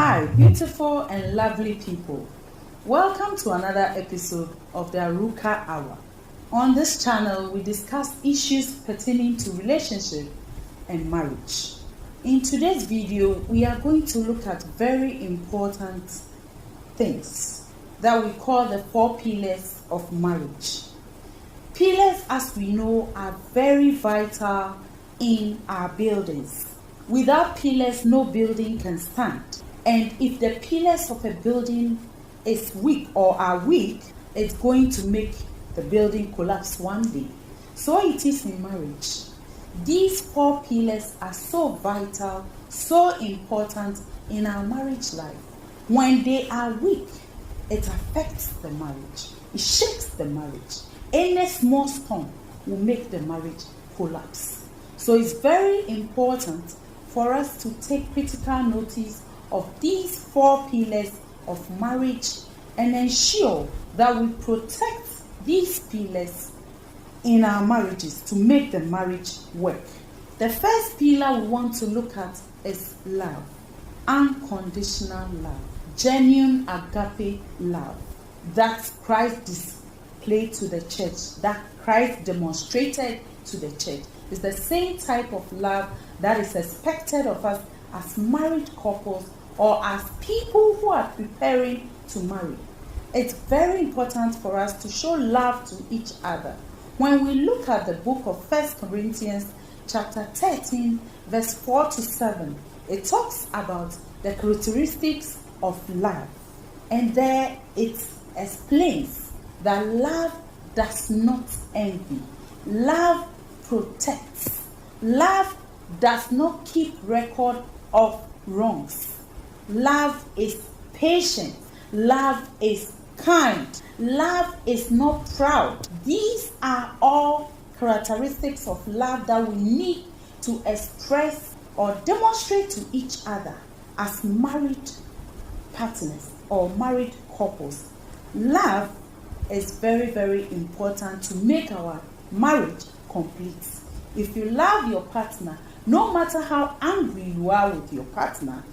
Hi, beautiful and lovely people. Welcome to another episode of the Aruka Hour. On this channel, we discuss issues pertaining to relationship and marriage. In today's video, we are going to look at very important things that we call the 4 pillars of marriage. Pillars, as we know, are very vital in our buildings. Without pillars, no building can stand. And if the pillars of a building is weak or are weak, it's going to make the building collapse one day. So it is in marriage. These 4 pillars are so vital, so important in our marriage life. When they are weak, it affects the marriage. It shakes the marriage. Any small storm will make the marriage collapse. So it's very important for us to take critical notice of these 4 pillars of marriage and ensure that we protect these pillars in our marriages to make the marriage work. The first pillar we want to look at is love. Unconditional love. Genuine agape love that Christ displayed to the church, that Christ demonstrated to the church. It's the same type of love that is expected of us as married couples or as people who are preparing to marry. It's very important for us to show love to each other. When we look at the book of 1 Corinthians chapter 13 verse 4 to 7, it talks about the characteristics of love. And there it explains that love does not envy. Love protects. Love does not keep record of wrongs. Love is patient. Love is kind. Love is not proud. These are all characteristics of love that we need to express or demonstrate to each other as married partners or married couples. Love is very, very important to make our marriage complete. If you love your partner, no matter how angry you are with your partner,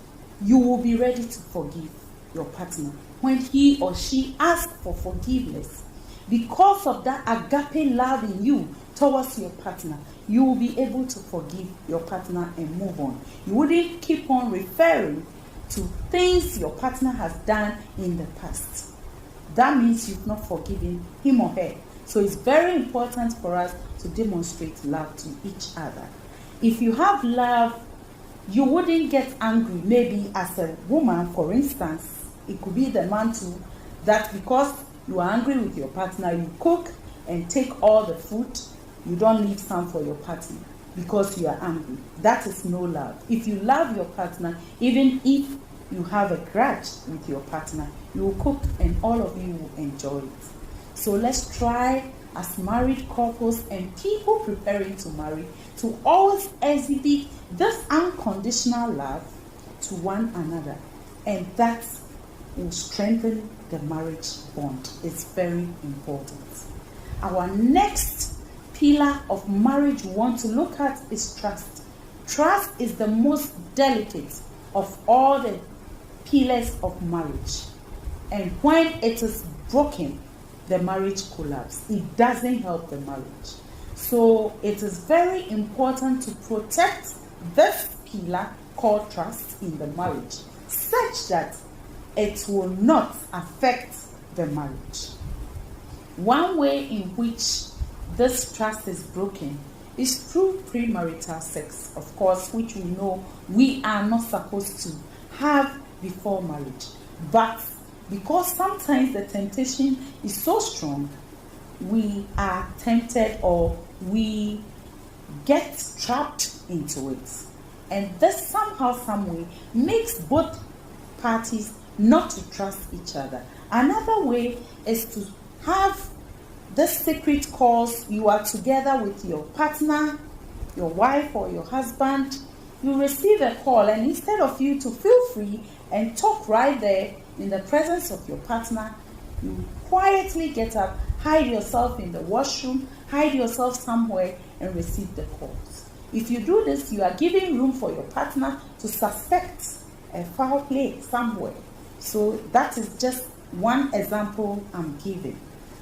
you will be ready to forgive your partner when he or she asks for forgiveness. Because of that agape love in you towards your partner, you will be able to forgive your partner and move on. You wouldn't keep on referring to things your partner has done in the past. That means you've not forgiven him or her. So it's very important for us to demonstrate love to each other. If you have love, you wouldn't get angry. Maybe as a woman, for instance, it could be the man too, that because you are angry with your partner, you cook and take all the food, you don't leave some for your partner because you are angry. That is no love. If you love your partner, even if you have a grudge with your partner, you will cook and all of you will enjoy it. So let's try as married couples and people preparing to marry to always exhibit this unconditional love to one another, and that will strengthen the marriage bond. It's very important. Our next pillar of marriage we want to look at is trust. Trust is the most delicate of all the pillars of marriage, and when it is broken, the marriage collapses. It doesn't help the marriage. So it is very important to protect this pillar called trust in the marriage, such that it will not affect the marriage. One way in which this trust is broken is through premarital sex, of course, which we know we are not supposed to have before marriage. But because sometimes the temptation is so strong, we are tempted or we get trapped into it. And this somehow, some way, makes both parties not to trust each other. Another way is to have the secret calls. You are together with your partner, your wife or your husband. You receive a call, and instead of you to feel free and talk right there in the presence of your partner, you quietly get up, hide yourself in the washroom, hide yourself somewhere and receive the calls. If you do this, you are giving room for your partner to suspect a foul play somewhere. So that is just one example I'm giving.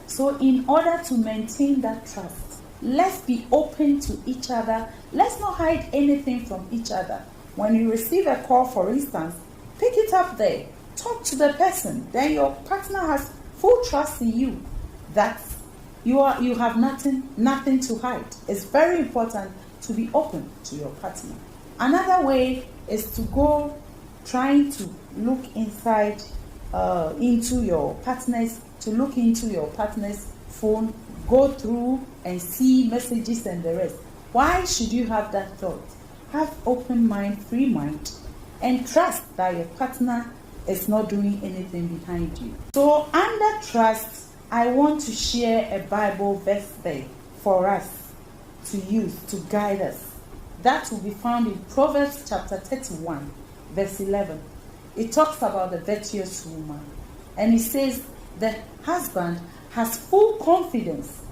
So in order to maintain that trust, let's be open to each other. Let's not hide anything from each other. When you receive a call, for instance, pick it up there. Talk to the person. Then your partner has full trust in you that you have nothing to hide. It's very important to be open to your partner. Another way is to go trying to look into your partner's phone, go through and see messages and the rest. Why should you have that thought? Have open mind, free mind, and trust that your partner is not doing anything behind you. So under trust, I want to share a Bible verse there for us to use to guide us. That will be found in Proverbs chapter 31, verse 11. It talks about the virtuous woman. And it says, the husband has full confidence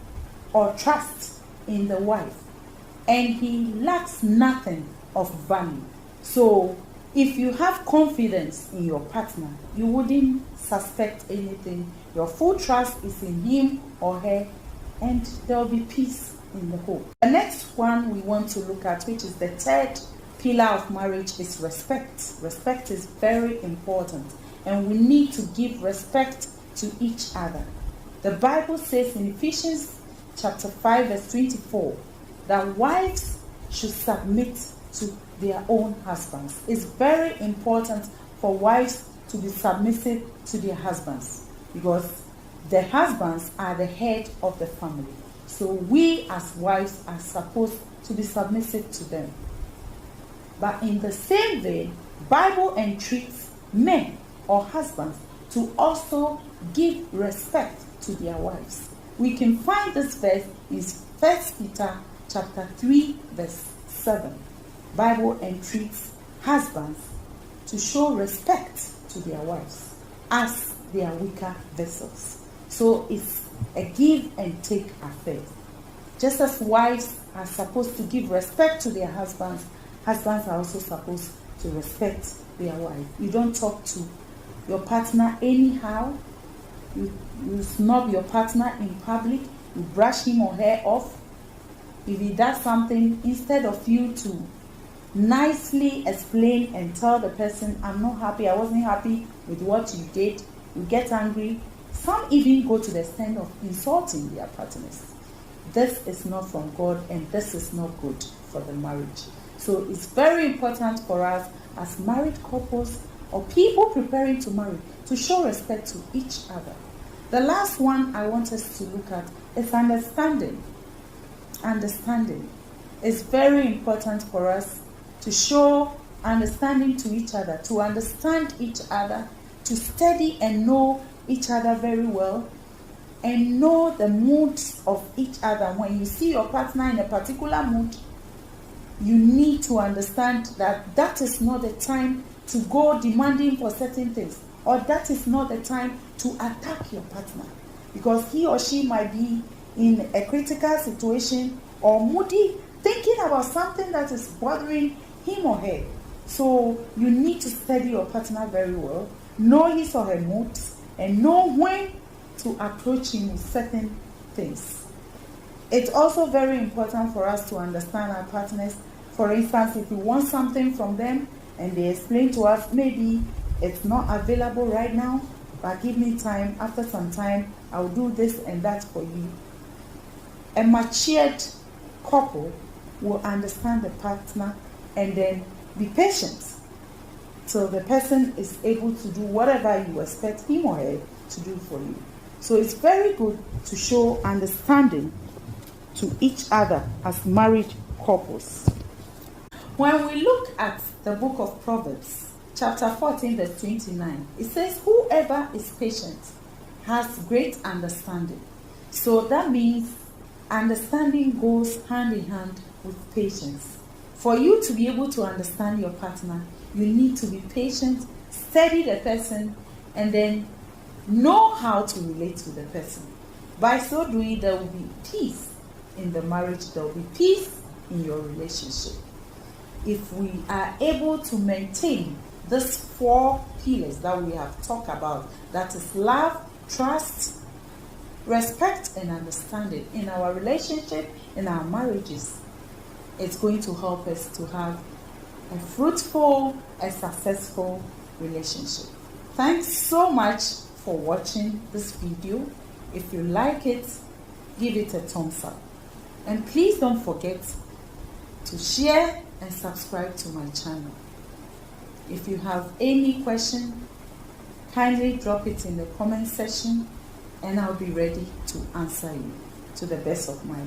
or trust in the wife, and he lacks nothing of value. So, if you have confidence in your partner, you wouldn't suspect anything. Your full trust is in him or her, and there will be peace in the home. The next one we want to look at, which is the third pillar of marriage, is respect. Respect is very important, and we need to give respect to each other. The Bible says in Ephesians chapter 5 verse 24 that wives should submit to their own husbands. It's very important for wives to be submissive to their husbands, because the husbands are the head of the family. So we as wives are supposed to be submissive to them. But in the same vein, Bible entreats men or husbands to also give respect to their wives. We can find this verse in 1 Peter chapter 3 verse 7. Bible entreats husbands to show respect to their wives as they are weaker vessels. So it's a give and take affair. Just as wives are supposed to give respect to their husbands, husbands are also supposed to respect their wife. You don't talk to your partner anyhow. You snub your partner in public. You brush him or her off. If he does something, instead of you to nicely explain and tell the person, I'm not happy, I wasn't happy with what you did, you get angry. Some even go to the extent of insulting their partners. This is not from God, and this is not good for the marriage. So it's very important for us as married couples or people preparing to marry to show respect to each other. The last one I want us to look at is understanding. Understanding. It's very important for us to show understanding to each other, to understand each other, to study and know each other very well, and know the moods of each other. When you see your partner in a particular mood, you need to understand that that is not the time to go demanding for certain things, or that is not the time to attack your partner, because he or she might be in a critical situation or moody, thinking about something that is bothering him or her. So you need to study your partner very well, know his or her moods, and know when to approach him with certain things. It's also very important for us to understand our partners. For instance, if we want something from them and they explain to us, maybe it's not available right now, but give me time, after some time I'll do this and that for you. A matured couple will understand the partner and then be patient till the person is able to do whatever you expect him or her to do for you. So it's very good to show understanding to each other as married couples. When we look at the book of Proverbs, chapter 14, verse 29, it says, whoever is patient has great understanding. So that means understanding goes hand in hand with patience. For you to be able to understand your partner, you need to be patient, study the person, and then know how to relate to the person. By so doing, there will be peace in the marriage, there will be peace in your relationship. If we are able to maintain these 4 pillars that we have talked about. That is love, trust, respect, and understanding in our relationship, in our marriages. It's going to help us to have a fruitful, a successful relationship. Thanks so much for watching this video. If you like it, give it a thumbs up. And please don't forget to share and subscribe to my channel. If you have any question, kindly drop it in the comment section and I'll be ready to answer you to the best of my